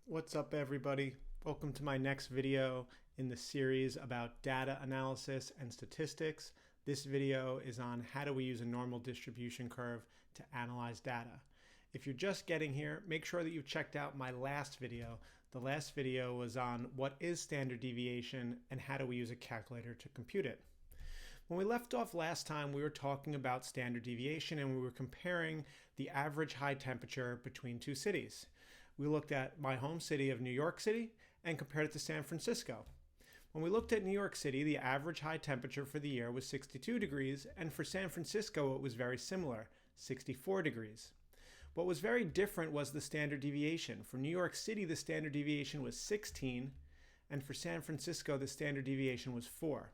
What's up, everybody? Welcome to my next video in the series about data analysis and statistics. This video is on how do we use a normal distribution curve to analyze data. If you're just getting here, make sure that you've checked out my last video. The last video was on what is standard deviation and how do we use a calculator to compute it. When we left off last time, we were talking about standard deviation and we were comparing the average high temperature between two cities. We looked at my home city of New York City and compared it to San Francisco. When we looked at New York City, the average high temperature for the year was 62 degrees, and for San Francisco, it was very similar, 64 degrees. What was very different was the standard deviation. For New York City, the standard deviation was 16, and for San Francisco, the standard deviation was 4.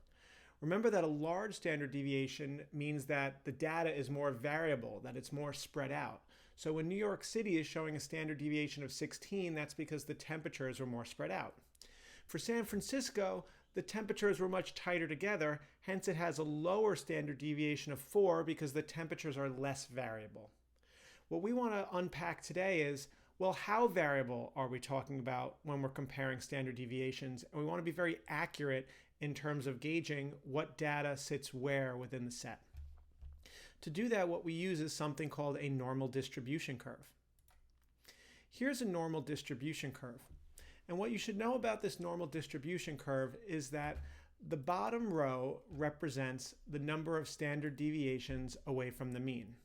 Remember that a large standard deviation means that the data is more variable, that it's more spread out. So when New York City is showing a standard deviation of 16, that's because the temperatures were more spread out. For San Francisco, the temperatures were much tighter together, hence it has a lower standard deviation of 4 because the temperatures are less variable. What we want to unpack today is, well, how variable are we talking about when we're comparing standard deviations? And we want to be very accurate in terms of gauging what data sits where within the set. To do that, what we use is something called a normal distribution curve. Here's a normal distribution curve. And what you should know about this normal distribution curve is that the bottom row represents the number of standard deviations away from the mean.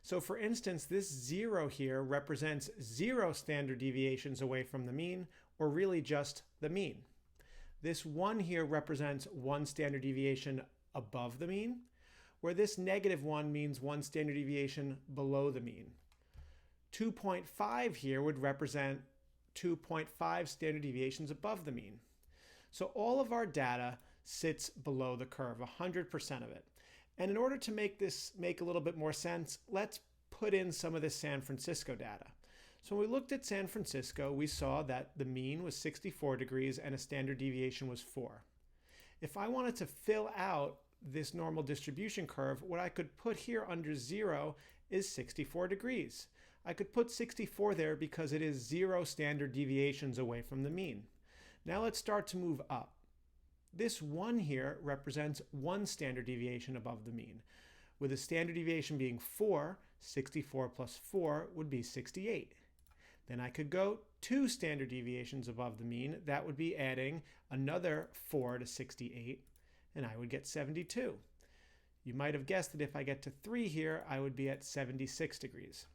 So for instance, this 0 here represents 0 standard deviations away from the mean, or really just the mean. This 1 here represents 1 standard deviation above the mean, where this -1 means 1 standard deviation below the mean. 2.5 here would represent 2.5 standard deviations above the mean. So all of our data sits below the curve, 100% of it. And in order to make this make a little bit more sense, let's put in some of this San Francisco data. So when we looked at San Francisco, we saw that the mean was 64 degrees and a standard deviation was 4. If I wanted to fill out this normal distribution curve, what I could put here under 0 is 64 degrees. I could put 64 there because it is 0 standard deviations away from the mean. Now let's start to move up. This 1 here represents 1 standard deviation above the mean. With a standard deviation being 4, 64 plus 4 would be 68. Then I could go 2 standard deviations above the mean. That would be adding another 4 to 68, and I would get 72. You might have guessed that if I get to 3 here, I would be at 76 degrees.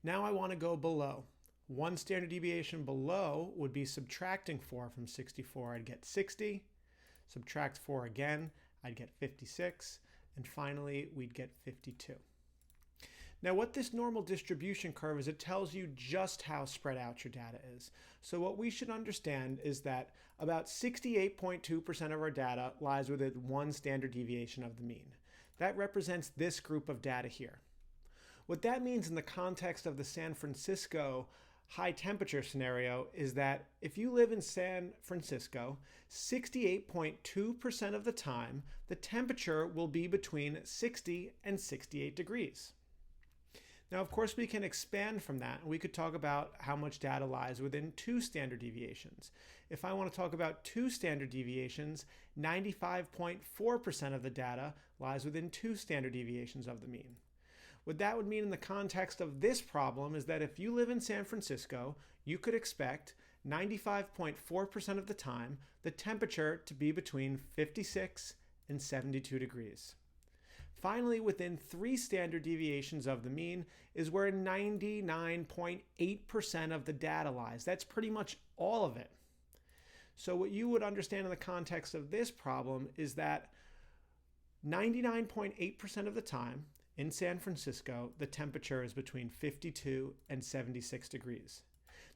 Now I want to go below. 1 standard deviation below would be subtracting 4 from 64. I'd get 60. Subtract 4 again, I'd get 56. And finally, we'd get 52. Now what this normal distribution curve is, it tells you just how spread out your data is. So what we should understand is that about 68.2% of our data lies within 1 standard deviation of the mean. That represents this group of data here. What that means in the context of the San Francisco high temperature scenario is that if you live in San Francisco, 68.2% of the time, the temperature will be between 60 and 68 degrees. Now, of course, we can expand from that, and we could talk about how much data lies within 2 standard deviations. If I want to talk about 2 standard deviations, 95.4% of the data lies within 2 standard deviations of the mean. What that would mean in the context of this problem is that if you live in San Francisco, you could expect 95.4% of the time the temperature to be between 56 and 72 degrees. Finally, within 3 standard deviations of the mean is where 99.8% of the data lies. That's pretty much all of it. So what you would understand in the context of this problem is that 99.8% of the time, in San Francisco, the temperature is between 52 and 76 degrees.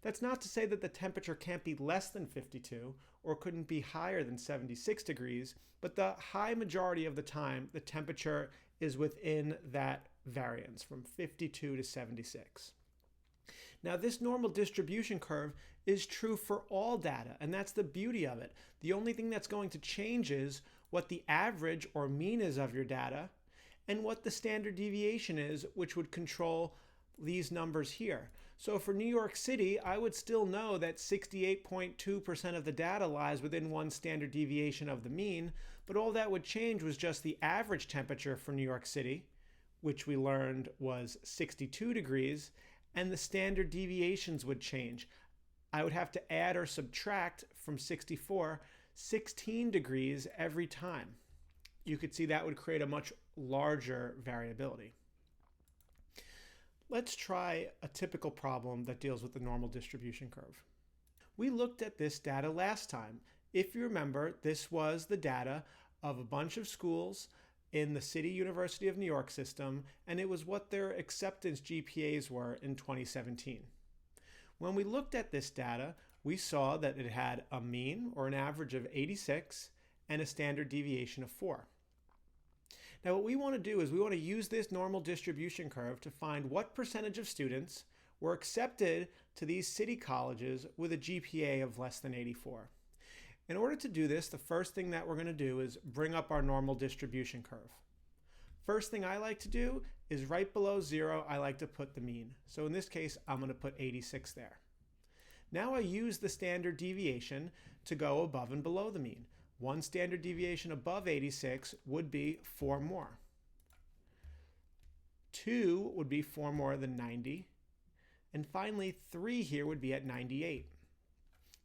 That's not to say that the temperature can't be less than 52 or couldn't be higher than 76 degrees, but the high majority of the time, the temperature is within that variance from 52 to 76. Now, this normal distribution curve is true for all data, and that's the beauty of it. The only thing that's going to change is what the average or mean is of your data and what the standard deviation is, which would control these numbers here. So for New York City, I would still know that 68.2% of the data lies within one standard deviation of the mean, but all that would change was just the average temperature for New York City, which we learned was 62 degrees, and the standard deviations would change. I would have to add or subtract from 64 16 degrees every time. You could see that would create a much larger variability. Let's try a typical problem that deals with the normal distribution curve. We looked at this data last time. If you remember, this was the data of a bunch of schools in the City University of New York system, and it was what their acceptance GPAs were in 2017. When we looked at this data, we saw that it had a mean or an average of 86 and a standard deviation of 4. Now what we want to do is we want to use this normal distribution curve to find what percentage of students were accepted to these city colleges with a GPA of less than 84. In order to do this, the first thing that we're going to do is bring up our normal distribution curve. First thing I like to do is right below 0, I like to put the mean. So in this case, I'm going to put 86 there. Now I use the standard deviation to go above and below the mean. One standard deviation above 86 would be 4 more. 2 would be 4 more than 90. And finally, 3 here would be at 98.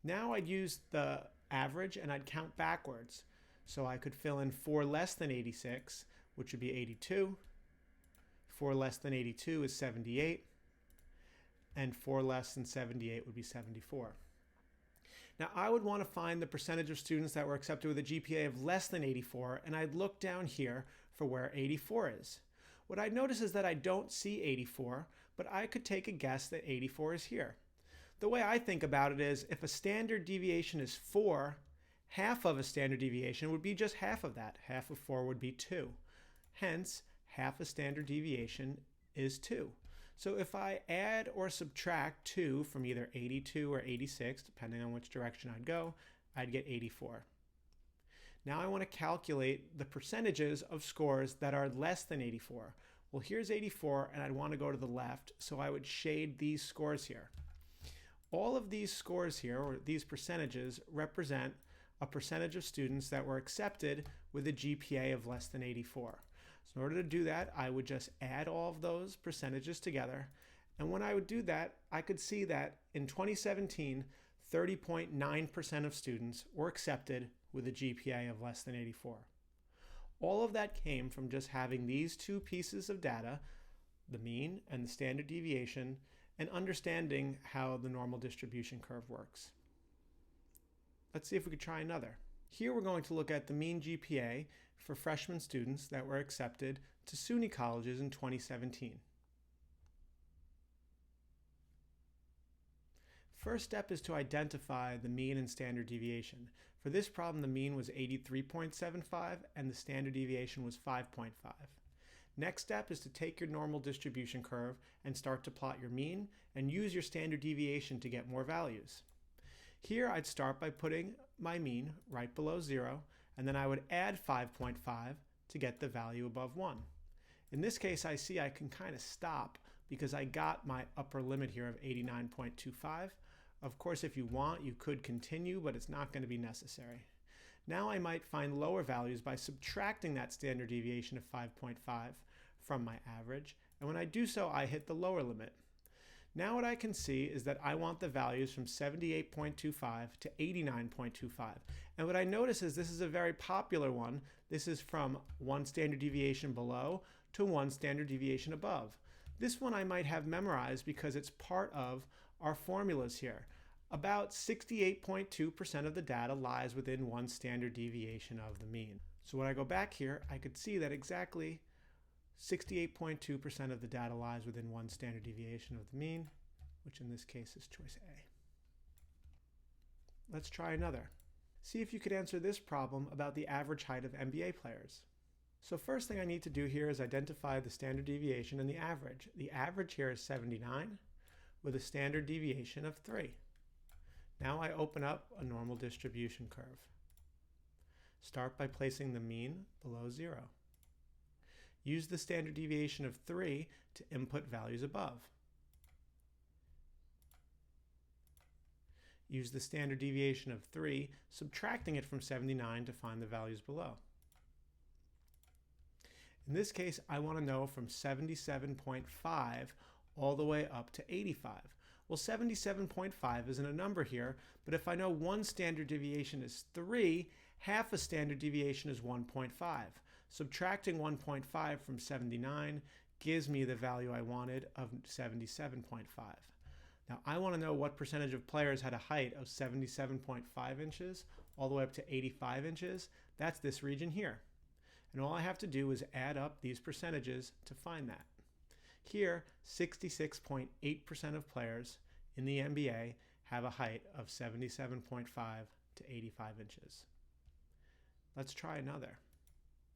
Now I'd use the average and I'd count backwards. So I could fill in 4 less than 86, which would be 82. 4 less than 82 is 78. And 4 less than 78 would be 74. Now I would want to find the percentage of students that were accepted with a GPA of less than 84, and I'd look down here for where 84 is. What I notice is that I don't see 84, but I could take a guess that 84 is here. The way I think about it is if a standard deviation is 4, half of a standard deviation would be just half of that. Half of 4 would be 2. Hence, half a standard deviation is 2. So if I add or subtract 2 from either 82 or 86, depending on which direction I'd go, I'd get 84. Now I want to calculate the percentages of scores that are less than 84. Well, here's 84, and I'd want to go to the left, so I would shade these scores here. All of these scores here, or these percentages, represent a percentage of students that were accepted with a GPA of less than 84. So in order to do that, I would just add all of those percentages together. And when I would do that, I could see that in 2017, 30.9% of students were accepted with a GPA of less than 84. All of that came from just having these two pieces of data, the mean and the standard deviation, and understanding how the normal distribution curve works. Let's see if we could try another. Here we're going to look at the mean GPA for freshman students that were accepted to SUNY colleges in 2017. First step is to identify the mean and standard deviation. For this problem, the mean was 83.75 and the standard deviation was 5.5. Next step is to take your normal distribution curve and start to plot your mean and use your standard deviation to get more values. Here I'd start by putting my mean right below 0, and then I would add 5.5 to get the value above 1. In this case, I see I can kind of stop because I got my upper limit here of 89.25. Of course, if you want, you could continue, but it's not going to be necessary. Now I might find lower values by subtracting that standard deviation of 5.5 from my average, and when I do so, I hit the lower limit. Now what I can see is that I want the values from 78.25 to 89.25. And what I notice is this is a very popular one. This is from 1 standard deviation below to 1 standard deviation above. This one I might have memorized because it's part of our formulas here. About 68.2% of the data lies within 1 standard deviation of the mean. So when I go back here, I could see that exactly 68.2% of the data lies within 1 standard deviation of the mean, which in this case is choice A. Let's try another. See if you could answer this problem about the average height of NBA players. So first thing I need to do here is identify the standard deviation and the average. The average here is 79 with a standard deviation of 3. Now I open up a normal distribution curve. Start by placing the mean below 0. Use the standard deviation of 3 to input values above. use the standard deviation of 3, subtracting it from 79 to find the values below. In this case, I want to know from 77.5 all the way up to 85. Well, 77.5 isn't a number here, but if I know one standard deviation is 3, half a standard deviation is 1.5. Subtracting 1.5 from 79 gives me the value I wanted of 77.5. Now I want to know what percentage of players had a height of 77.5 inches all the way up to 85 inches. That's this region here. And all I have to do is add up these percentages to find that. Here, 66.8% of players in the NBA have a height of 77.5 to 85 inches. Let's try another.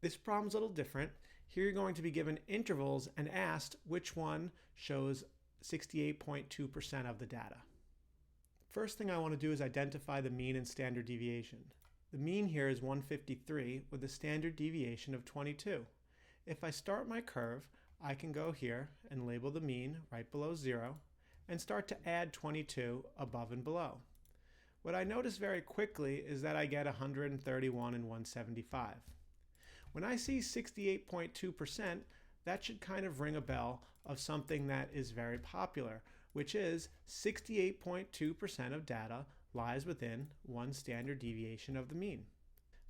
This problem's a little different. Here you're going to be given intervals and asked which one shows 68.2% of the data. First thing I want to do is identify the mean and standard deviation. The mean here is 153 with a standard deviation of 22. If I start my curve, I can go here and label the mean right below 0 and start to add 22 above and below. What I notice very quickly is that I get 131 and 175. When I see 68.2%, that should kind of ring a bell of something that is very popular, which is 68.2% of data lies within one standard deviation of the mean.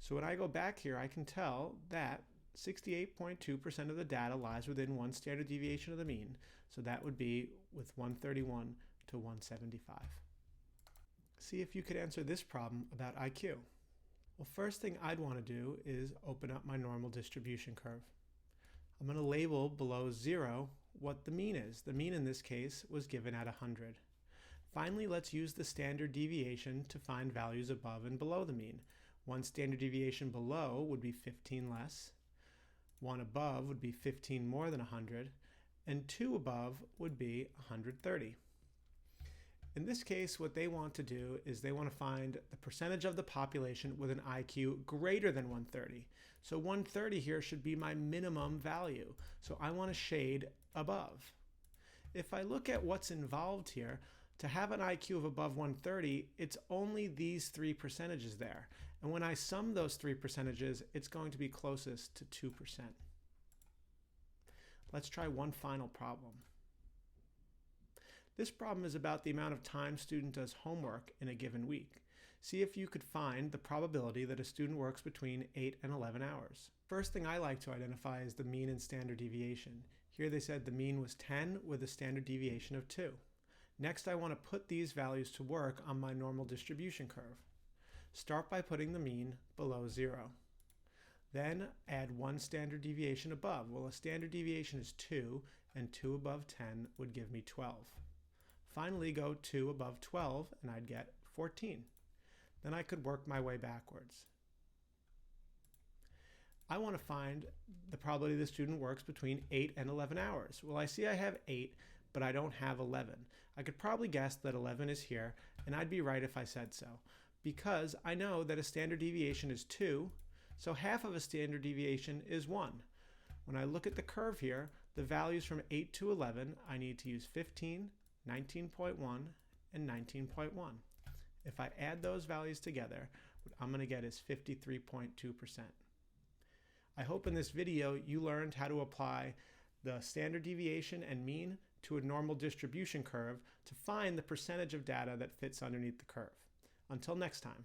So when I go back here, I can tell that 68.2% of the data lies within one standard deviation of the mean. So that would be with 131 to 175. See if you could answer this problem about IQ. Well, first thing I'd want to do is open up my normal distribution curve. I'm going to label below 0 what the mean is. The mean in this case was given at 100. Finally, let's use the standard deviation to find values above and below the mean. One standard deviation below would be 15 less, one above would be 15 more than 100, and 2 above would be 130. In this case, what they want to do is they want to find the percentage of the population with an IQ greater than 130. So 130 here should be my minimum value. So I want to shade above. If I look at what's involved here, to have an IQ of above 130, it's only these 3 percentages there. And when I sum those 3 percentages, it's going to be closest to 2%. Let's try one final problem. This problem is about the amount of time a student does homework in a given week. See if you could find the probability that a student works between 8 and 11 hours. First thing I like to identify is the mean and standard deviation. Here they said the mean was 10 with a standard deviation of 2. Next, I want to put these values to work on my normal distribution curve. Start by putting the mean below 0. Then add one standard deviation above. Well, a standard deviation is 2, and 2 above 10 would give me 12. Finally, go 2 above 12, and I'd get 14. Then I could work my way backwards. I want to find the probability the student works between 8 and 11 hours. Well, I see I have 8, but I don't have 11. I could probably guess that 11 is here, and I'd be right if I said so, because I know that a standard deviation is 2, so half of a standard deviation is 1. When I look at the curve here, the values from 8 to 11, I need to use 15, 19.1, and 19.1. If I add those values together, what I'm going to get is 53.2%. I hope in this video you learned how to apply the standard deviation and mean to a normal distribution curve to find the percentage of data that fits underneath the curve. Until next time.